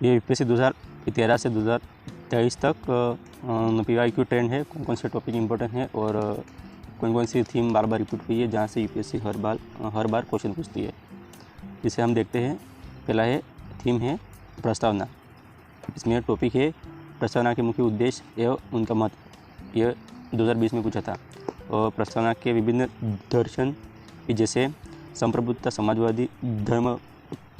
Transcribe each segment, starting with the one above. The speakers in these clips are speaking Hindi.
ये यूपीएससी 2013 से 2023 तक पीवाईक्यू ट्रेंड है, कौन कौन से टॉपिक इंपॉर्टेंट है और कौन कौन सी थीम बार बार रिपीट हुई है जहाँ से यूपीएससी हर बार क्वेश्चन पूछती है। इसे हम देखते हैं। पहला है थीम है प्रस्तावना। इसमें टॉपिक है प्रस्तावना के मुख्य उद्देश्य एवं उनका महत्व। यह 2020 में पूछा था। और प्रस्तावना के विभिन्न दर्शन जैसे संप्रभुता, समाजवादी, धर्म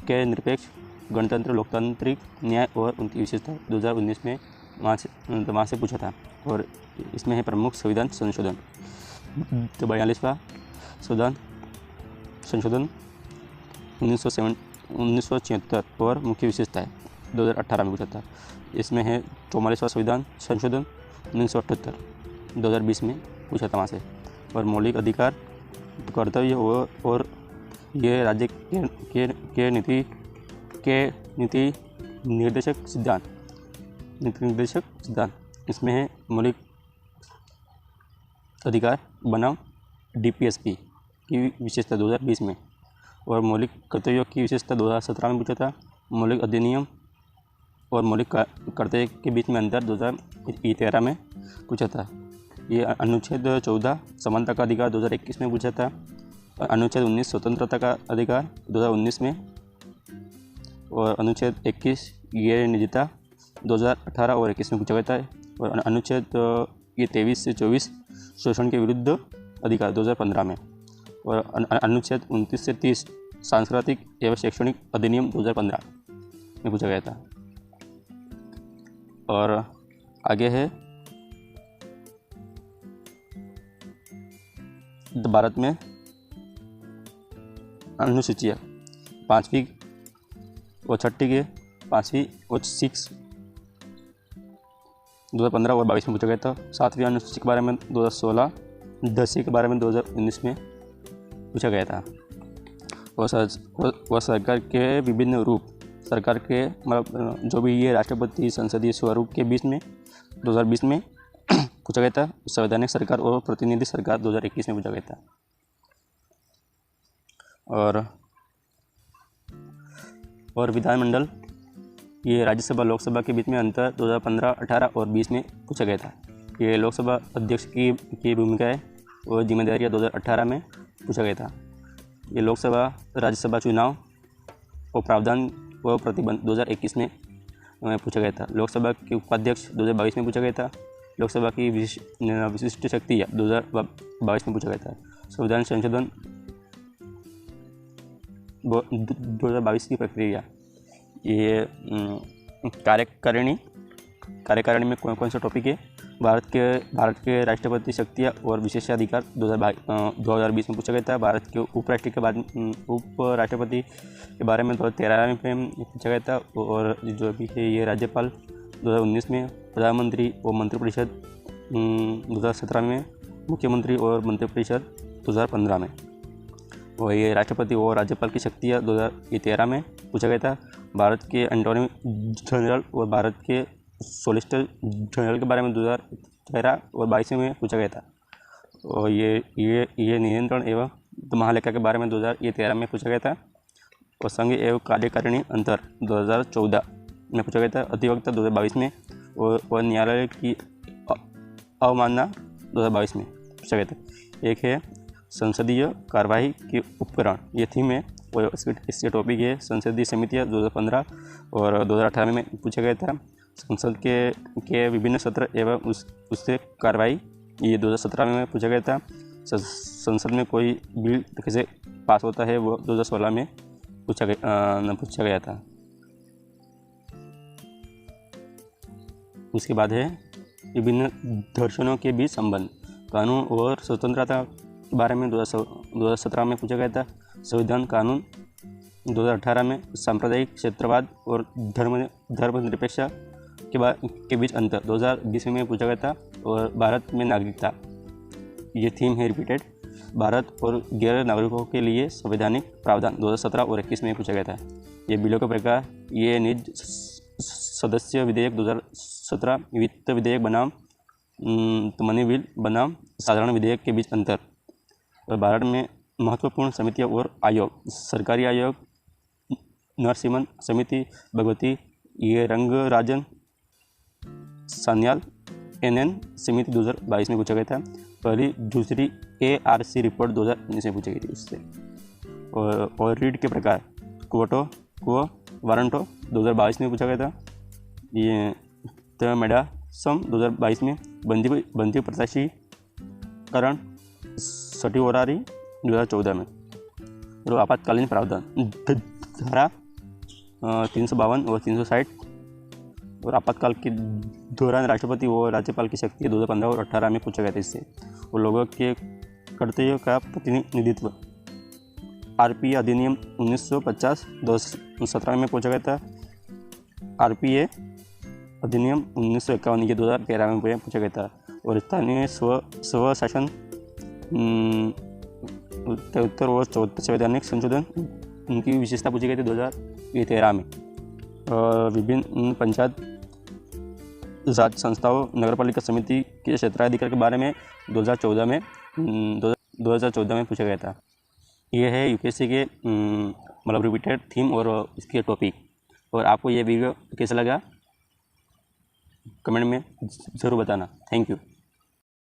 के निरपेक्ष, गणतंत्र, लोकतांत्रिक, न्याय और उनकी विशेषता 2019 में वहाँ से पूछा था। और इसमें है प्रमुख संविधान संशोधन। तो 42वां संशोधन 1976 और मुख्य विशेषताएं 2018 में पूछा था। इसमें है 44वां संविधान संशोधन 1978 2020 में पूछा था वहाँ से। और मौलिक अधिकार, कर्तव्य और ये राज्य के नीति निर्देशक सिद्धांत। इसमें है मौलिक अधिकार बनाम डीपीएसपी की विशेषता 2020 में। और मौलिक कर्तव्यों की विशेषता 2017 में पूछा था। मौलिक अधिनियम और मौलिक कर्तव्य के बीच में अंतर 2013 में पूछा था। ये अनुच्छेद 14 समानता का अधिकार 2021 में पूछा था। अनुच्छेद 19 स्वतंत्रता का अधिकार 2019 में। और अनुच्छेद 21 गैर निजता 2018 और 21 में पूछा गया था। और अनुच्छेद 23 से 24 शोषण के विरुद्ध अधिकार 2015 में। और अनुच्छेद 29 से 30 सांस्कृतिक एवं शैक्षणिक अधिनियम 2015 में पूछा गया था। और आगे है भारत में अनुसूचियाँ 5वीं और 6ठी के 5वीं और 6 2015 और 22 में पूछा गया था। 7वीं अनुसूची के बारे में 2016, 10वीं के बारे में 2019 में पूछा गया था। और सरकार के विभिन्न रूप, सरकार के मतलब जो भी ये राष्ट्रपति संसदीय स्वरूप के बीच में 2020 में पूछा गया था। संवैधानिक सरकार और प्रतिनिधि सरकार 2021 में पूछा गया था। और विधानमंडल, ये राज्यसभा लोकसभा के बीच में अंतर 2015, 18 और 20 में पूछा गया था। ये लोकसभा अध्यक्ष की भूमिकाएं और जिम्मेदारियां 2018 में पूछा गया था। ये लोकसभा राज्यसभा चुनाव और प्रावधान व प्रतिबंध 2021 में पूछा गया था। लोकसभा के उपाध्यक्ष 2022 में पूछा गया था। लोकसभा की विशिष्ट शक्तियाँ 2022 में पूछा गया था। संविधान संशोधन 2022 की प्रक्रिया, ये कार्यकारिणी में कौन कौन सा टॉपिक है। भारत के राष्ट्रपति शक्तियाँ और विशेषाधिकार 2020 में पूछा गया था। भारत के उपराष्ट्रपति के बारे में 2013 में पूछा गया था। और जो भी है ये राज्यपाल 2019 में, प्रधानमंत्री और मंत्रिपरिषद 2017 में, मुख्यमंत्री और मंत्रिपरिषद 2015 में। और ये राष्ट्रपति और राज्यपाल की शक्तियाँ 2013 में पूछा गया था। भारत के अटॉर्नी जनरल और भारत के सॉलिसिटर जनरल के बारे में 2013 और 22 में पूछा गया था। और ये नियंत्रण एवं महालेखा के बारे में 2013 में पूछा गया था। और संघ एवं कार्यकारिणी अंतर 2014 में पूछा गया था। अधिवक्ता 2022 में। और न्यायालय की अवमानना 2022 में पूछा गया था। एक है संसदीय कार्यवाही के उपकरण, ये थीम है। और इसके टॉपिक है संसदीय समितियाँ 2015 और 2018 में पूछा गया था। संसद के विभिन्न सत्र एवं उससे कार्रवाई, ये 2017 में पूछा गया था। संसद में कोई बिल कैसे पास होता है वो 2016 में पूछा गया था। उसके बाद है विभिन्न दर्शनों के बीच संबंध, कानून और स्वतंत्रता के बारे में 2017 में पूछा गया था। संविधान कानून 2018 में, सांप्रदायिक क्षेत्रवाद और धर्मनिरपेक्षता के बीच अंतर 2020 में पूछा गया था। और भारत में नागरिकता, ये थीम है रिपीटेड। भारत और गैर नागरिकों के लिए संवैधानिक प्रावधान 2017 और 21 में पूछा गया था। ये बिलों का प्रकार, ये निज सदस्य विधेयक 2017, वित्त विधेयक बनाम मनी बिल बनाम साधारण विधेयक के बीच अंतर। और भारत में महत्वपूर्ण समितियाँ और आयोग, सरकारी आयोग, नरसिम्हन समिति, भगवती ये रंगराजन सान्याल NN समिति 2022 में पूछा गया था। पहली दूसरी ARC रिपोर्ट 2019 में पूछी गई थी उससे। और रीड के प्रकार क्वोटो क्वो वारंटो 2022 में पूछा गया था। ये मेडासम 2022 में। बंदी प्रत्याशीकरण सटिवरारी 2014 में। और आपातकालीन प्रावधान धारा 352 और 360 और आपातकाल के दौरान राष्ट्रपति और राज्यपाल की शक्ति 2015 और 18 में पूछा गया था इससे। और लोगों के कर्तव्यों का प्रतिनिधित्व RPA अधिनियम 1950 2017 में पूछा गया था। RPA अधिनियम 1951 ये 2013 में पूछा गया था। और स्थानीय स्वशासन उत्तर और 74 संवैधानिक संशोधन उनकी विशेषता पूछी गई थी 2013 में। विभिन्न पंचायत राज संस्थाओं नगरपालिका समिति के क्षेत्राधिकार के बारे में 2014 में पूछा गया था। ये है UPSC के मतलब रिपीटेड थीम और इसके टॉपिक। और आपको ये वीडियो कैसा लगा कमेंट में ज़रूर बताना। Thank you.